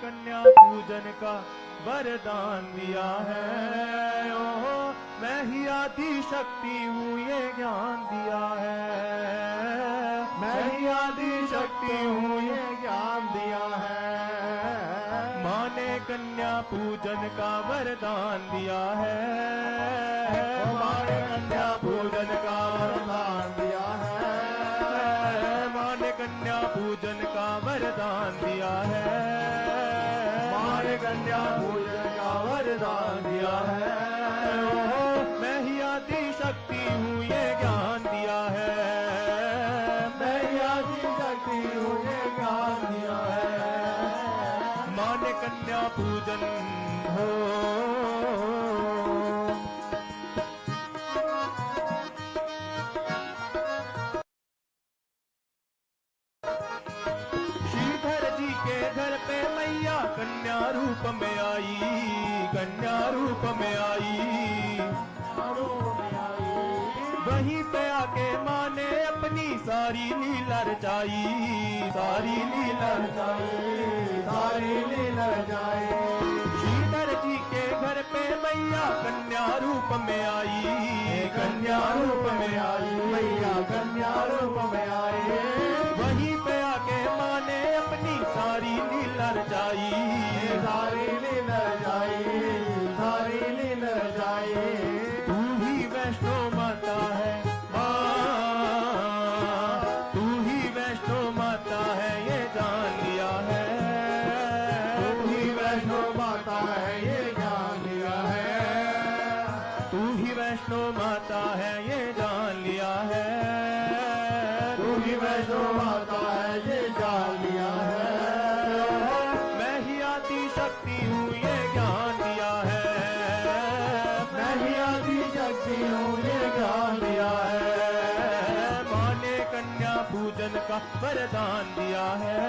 कन्या पूजन का वरदान दिया है। ओहो मैं ही आदि शक्ति हूँ ये ज्ञान दिया है। मैं ही आदि शक्ति हूँ ये ज्ञान दिया है। माँ ने कन्या पूजन का वरदान दिया है। माँ ने कन्या पूजन का वरदान दिया है। माँ ने कन्या पूजन का वरदान दिया है। माँ ने कन्या पूजन का वरदान दिया है। मैं ही आदि शक्ति हूँ ये ज्ञान दिया है। मैं ही आदि शक्ति हूँ ये ज्ञान दिया है। माँ ने कन्या पूजन हो घर पे मैया कन्या रूप में आई। कन्या रूप में आई। वहीं पे आके माँ ने अपनी सारी लीला रचाई। सारी लीला रचाई। सारी लीला रचाई। श्रीधर जी के घर पे मैया कन्या रूप में आई। कन्या रूप में आई। मैया कन्या रूप में आई। वहीं पे आके माँ ने अपनी सारी लीला रचाई। सारी लीला रचाई। सारी लीला रचाई। तू ही वैष्णो माता है माँ। तू ही वैष्णो माता है ये जान लिया है। तू ही वैष्णो माता है ये जान लिया है। तू ही वैष्णो माता है ये जान लिया है। तू ही वैष्णो माता है ये जान लिया है। मैं ही आदि शक्ति हूँ ये ज्ञान दिया है। मैं ही आदि शक्ति हूँ ये ज्ञान दिया है। माँ ने कन्या पूजन का वरदान दिया है।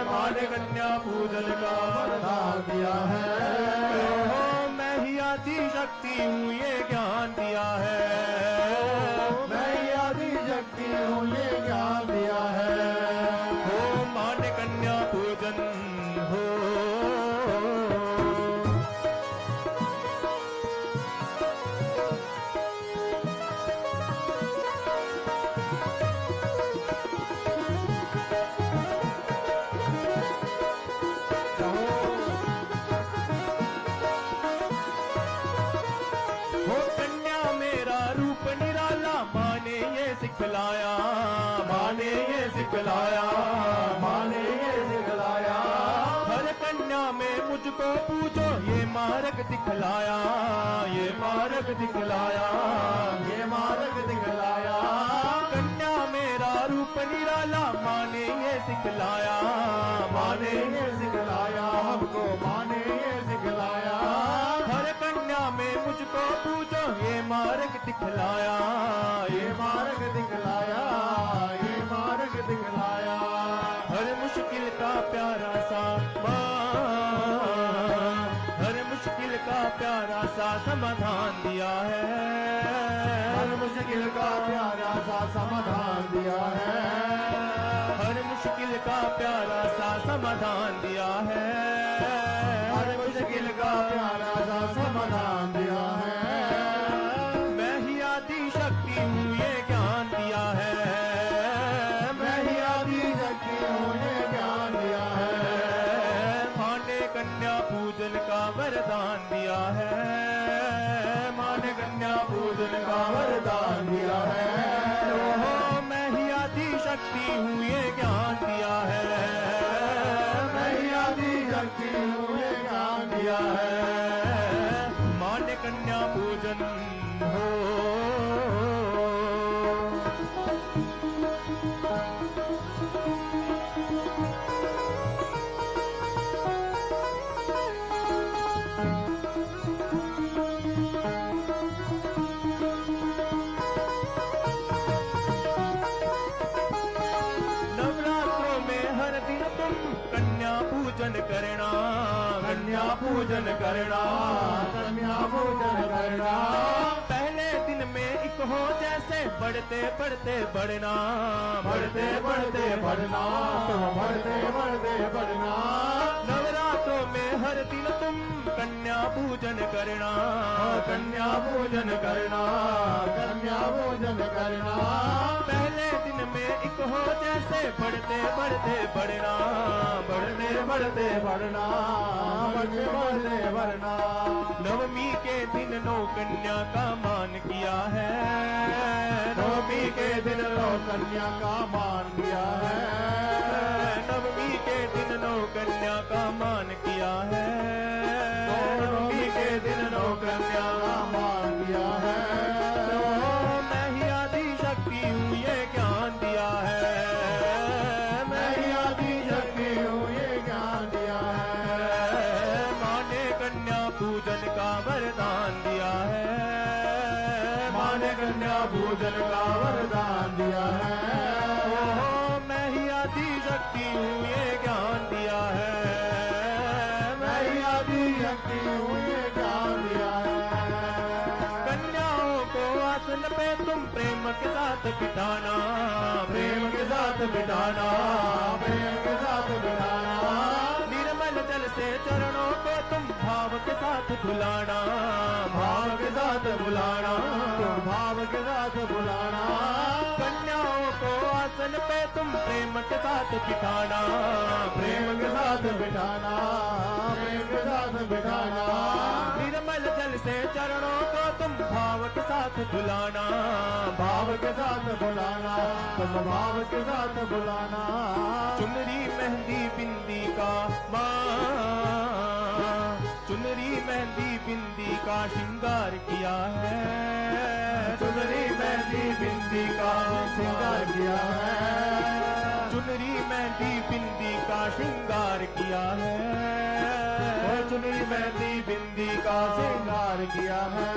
माँ ने कन्या पूजन का वरदान दिया है। मैं ही आदि शक्ति हूँ ये ज्ञान दिया है। मैं ही आदि शक्ति हूँ ये ज्ञान दिया है। हो माँ ने कन्या पूजन हो। सिखलाया माँ ने ये सिखलाया। माँ ने ये सिखलाया। हर कन्या में मुझको पूछो ये मार्ग दिखलाया। ये मार्ग दिखलाया। ये मार्ग दिखलाया। कन्या मेरा रूप निराला माँ ने ये सिखलाया। माँ ने ये सिखलाया। हमको माँ ने ये सिखलाया। हर कन्या में मुझको पूछो ये मार्ग दिखलाया। ये मार्ग दिखलाया। ये मार्ग दिखलाया। हर मुश्किल का प्यारा सा हर मुश्किल का प्यारा सा समाधान दिया है। हर मुश्किल का प्यारा सा समाधान दिया है। हर मुश्किल का प्यारा सा समाधान दिया है। हर मुश्किल का प्यारा सा समाधान दिया है। मैं ही आदि शक्ति हूँ ये ज्ञान दिया है। मैं ही आदि शक्ति हूँ ये ज्ञान दिया है। माँ ने कन्या पूजन का वरदान दिया है। माँ ने कन्या पूजन का वरदान दिया है। ओहो मैं ही आदि शक्ति हूँ ये ज्ञान दिया है। मैं ही आदि शक्ति हूँ ये ज्ञान दिया है। माँ ने कन्या पूजन हो। नवरात्रों में हर दिन तुम कन्या पूजन करना। कन्या पूजन करना। कन्या पूजन करना। पहले दिन में एक हो जैसे बढ़ते बढ़ते बढ़ना। बढ़ते बढ़ते बढ़ना। बढ़ते बढ़ते बढ़ना। पूजन करना, कन्या पूजन करना, कन्या पूजन करना। पहले दिन में एक हो जैसे बढ़ते बढ़ते बढ़ना, बढ़ते बढ़ते बढ़ना, बढ़ते बढ़ते बढ़ना। नवमी के दिन नौ कन्या का मान किया है, नवमी के दिन नौ कन्या का मान किया है, नवमी के दिन नौ कन्या का मान किया है, नवमी के दिन नौ कन्या का मान किया है। मैं ही आदि शक्ति हूँ ये ज्ञान दिया है, मैं ही आदि शक्ति हूँ ये ज्ञान दिया है। माँ ने कन्या पूजन का वरदान दिया है, माँ ने कन्या पूजन का वरदान दिया है। मैं ही आदि शक्ति हूँ ये ज्ञान दिया है, मैं ही आदि शक्ति हूँ ये ज्ञान दिया है। कन्याओं को आसन पे तुम प्रेम के साथ बिठाना, प्रेम के साथ बिठाना, प्रेम के साथ बिठाना। निर्मल जल से चरणों को तुम भाव के साथ धुलाना, भाव के साथ बुलाना, भाव के साथ बुलाना। कन्याओं को आसन पे तुम प्रेम के साथ बिठाना, प्रेम के साथ बिठाना, प्रेम के साथ बिठाना। निर्मल जल से चरणों को तुम भाव के साथ धुलाना, भाव के साथ बुलाना, तुम भाव के साथ बुलाना। चुनरी मेहंदी बिंदी का चुनरी मेहंदी बिंदी का श्रृंगार किया है, चुनरी मेहंदी बिंदी का श्रृंगार किया है, चुनरी मेहंदी बिंदी का श्रृंगार किया है, चुनरी मेहंदी बिंदी का श्रृंगार किया है।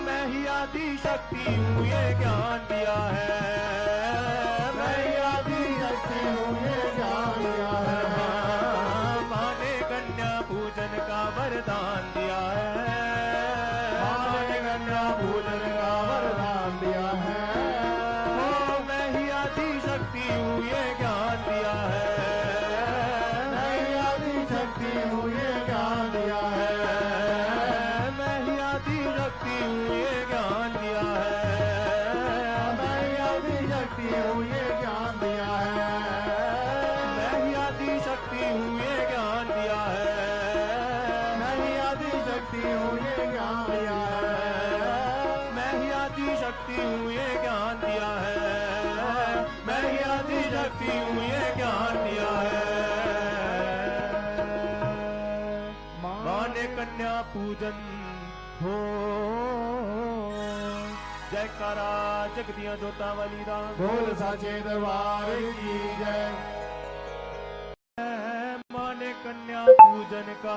मैं ही आदि शक्ति हूँ ये ज्ञान दिया है, मैं ही आदि शक्ति हूँ ये ज्ञान दिया है। माँ ने कन्या पूजन का वरदान दिया है, माँ ने कन्या पूजन का वरदान दिया है। मैं ही आदि शक्ति हूँ ये ज्ञान दिया है, मैं ही आदि शक्ति हूँ ये ज्ञान दिया है। मैं ही आदि शक्ति हूँ ये ज्ञान दिया है, मैं ही आदि शक्ति हूँ ये ज्ञान दिया है। मैं ही आदि शक्ति हूँ ये ज्ञान दिया है, मैं ही आदि शक्ति हूँ ये ज्ञान दिया है। मैं ही आदि शक्ति हूँ ये ज्ञान दिया है, मैं ही आदि शक्ति हूँ ये ज्ञान दिया है। माँ ने कन्या पूजन हो, जयकारा जगदियां जोता वाली राम। बोल साचे दरबार की जय। माँ ने कन्या पूजन का